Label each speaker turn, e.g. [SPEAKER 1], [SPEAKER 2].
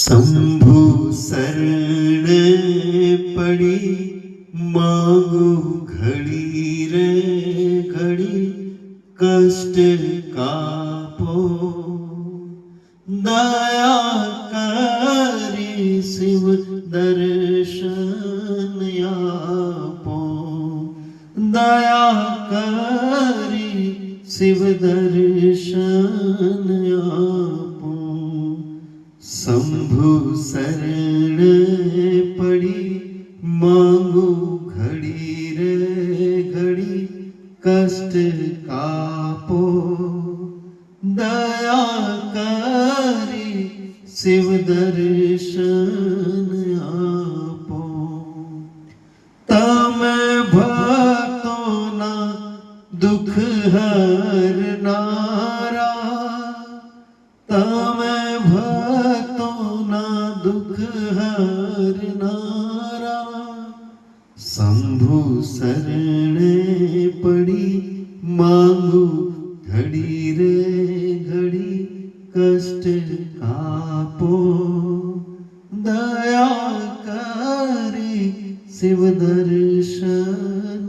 [SPEAKER 1] शंभु शरण पड़ी मांगू घड़ी रे घड़ी कष्ट कापो दया करी शिव दर्शन आपो दया करी शिव दर्शन आपो शंभु शरण पड़ी मांगू घड़ी रे घड़ी कष्ट कापो दया करी शिव दर्शन आपो तमे भक्तों ना दुख हरनारा तमे भक्तों ना दुख हरनारा शंभु शरण पड़ी मांगू घड़ी रे घड़ी कष्ट कापो दया करी शिव दर्शन